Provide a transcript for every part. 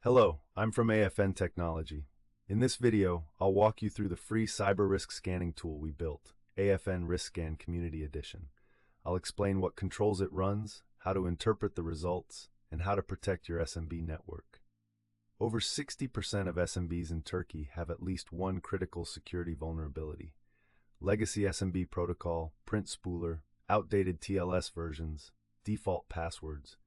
Hello, I'm from AFN Teknoloji. In this video, I'll walk you through the free cyber risk scanning tool we built, AFN RiskScan Community Edition. I'll explain what controls it runs, how to interpret the results, and how to protect your SMB network. Over 60% of SMBs in Turkey have at least one critical security vulnerability. Legacy SMB protocol, print spooler, outdated TLS versions, default passwords.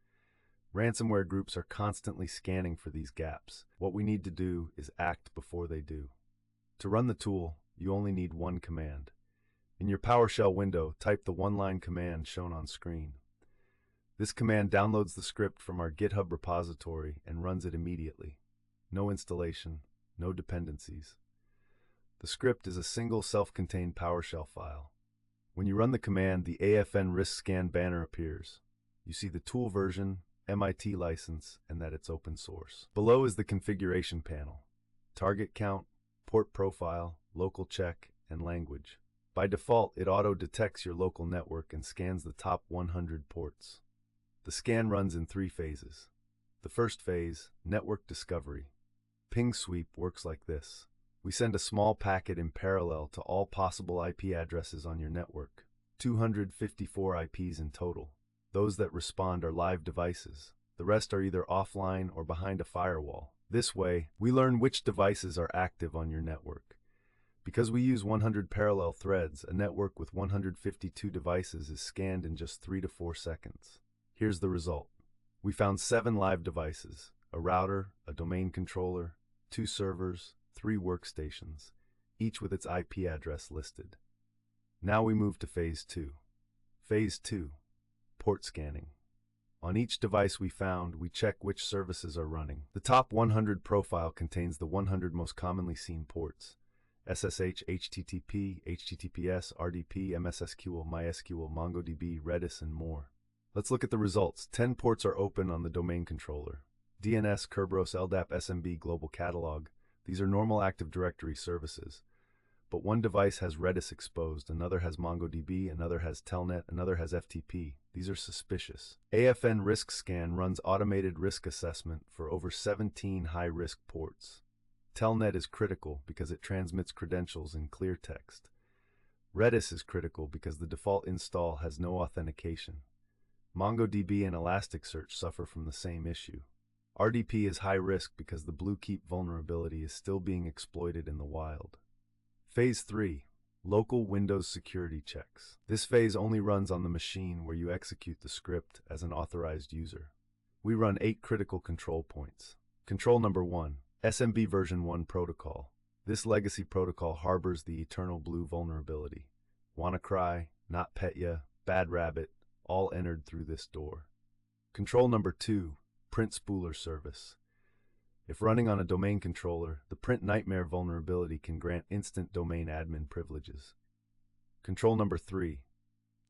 Ransomware groups are constantly scanning for these gaps. What we need to do is act before they do. To run the tool, you only need one command. In your PowerShell window, type the one-line command shown on screen. This command downloads the script from our GitHub repository and runs it immediately. No installation, no dependencies. The script is a single self-contained PowerShell file. When you run the command, the AFN RiskScan banner appears. You see the tool version, MIT license, and that it's open source. Below is the configuration panel. Target count, port profile, local check, and language. By default, it auto-detects your local network and scans the top 100 ports. The scan runs in 3 phases. The first phase, network discovery. Ping sweep works like this. We send a small packet in parallel to all possible IP addresses on your network. 254 IPs in total. Those that respond are live devices. The rest are either offline or behind a firewall. This way, we learn which devices are active on your network. Because we use 100 parallel threads, a network with 152 devices is scanned in just 3 to 4 seconds. Here's the result. We found 7 live devices, a router, a domain controller, 2 servers, 3 workstations, each with its IP address listed. Now we move to Phase 2. Phase 2. Port scanning. On each device we found, we check which services are running. The top 100 profile contains the 100 most commonly seen ports: SSH, HTTP, HTTPS, RDP, MSSQL, MySQL, MongoDB, Redis, and more. Let's look at the results. 10 ports are open on the domain controller. DNS, Kerberos, LDAP, SMB, Global Catalog. These are normal Active Directory services. But one device has Redis exposed, another has MongoDB, another has Telnet, another has FTP. These are suspicious. AFN RiskScan runs automated risk assessment for over 17 high-risk ports. Telnet is critical because it transmits credentials in clear text. Redis is critical because the default install has no authentication. MongoDB and Elasticsearch suffer from the same issue. RDP is high risk because the BlueKeep vulnerability is still being exploited in the wild. Phase 3. Local Windows security checks. This phase only runs on the machine where you execute the script as an authorized user. We run 8 critical control points. Control number 1. SMB version 1 protocol. This legacy protocol harbors the Eternal Blue vulnerability. WannaCry, NotPetya, Bad Rabbit, all entered through this door. Control number 2. Print spooler service. If running on a domain controller, the PrintNightmare vulnerability can grant instant domain admin privileges. Control number 3.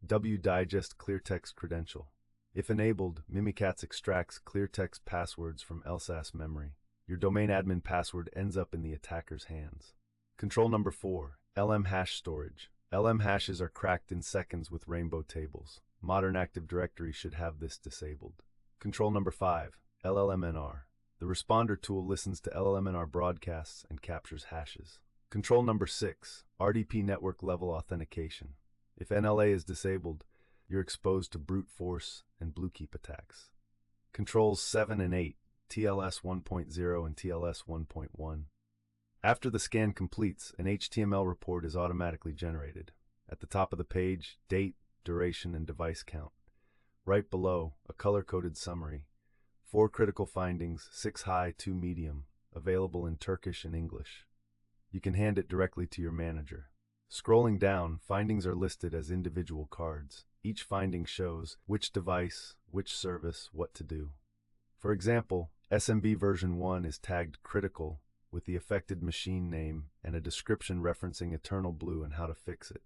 WDigest cleartext credential. If enabled, Mimikatz extracts cleartext passwords from LSAS memory. Your domain admin password ends up in the attacker's hands. Control number 4. LM hash storage. LM hashes are cracked in seconds with rainbow tables. Modern Active Directory should have this disabled. Control number 5. LLMNR. The responder tool listens to LLMNR broadcasts and captures hashes. Control number 6. RDP network level authentication. If NLA is disabled, you're exposed to brute force and BlueKeep attacks. Controls 7 and 8. TLS 1.0 and TLS 1.1. After the scan completes, an HTML report is automatically generated. At the top of the page, date, duration, and device count. Right below, a color-coded summary. 4 critical findings, 6 high, 2 medium, available in Turkish and English. You can hand it directly to your manager. Scrolling down, findings are listed as individual cards. Each finding shows which device, which service, what to do. For example, SMB version 1 is tagged critical with the affected machine name and a description referencing Eternal Blue and how to fix it.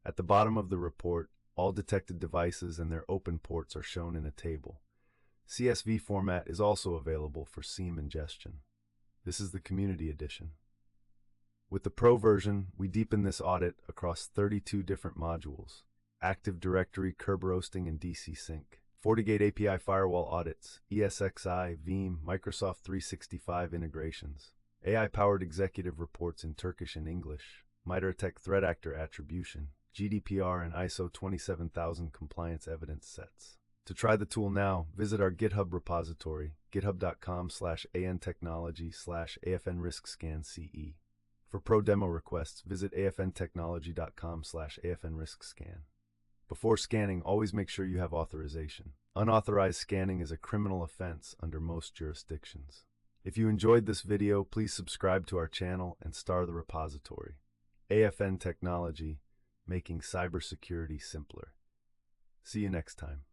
At the bottom of the report, all detected devices and their open ports are shown in a table. CSV format is also available for SIEM ingestion. This is the Community Edition. With the Pro version, we deepen this audit across 32 different modules: Active Directory, Kerberos, and DC Sync. FortiGate API firewall audits, ESXi, Veeam, Microsoft 365 integrations, AI-powered executive reports in Turkish and English, MITRE-ATT&CK threat actor attribution, GDPR and ISO 27000 compliance evidence sets. To try the tool now, visit our GitHub repository, github.com/AFN RiskScan CE. For pro demo requests, visit afnteknoloji.com/AFN RiskScan. Before scanning, always make sure you have authorization. Unauthorized scanning is a criminal offense under most jurisdictions. If you enjoyed this video, please subscribe to our channel and star the repository. AFN Teknoloji, making cybersecurity simpler. See you next time.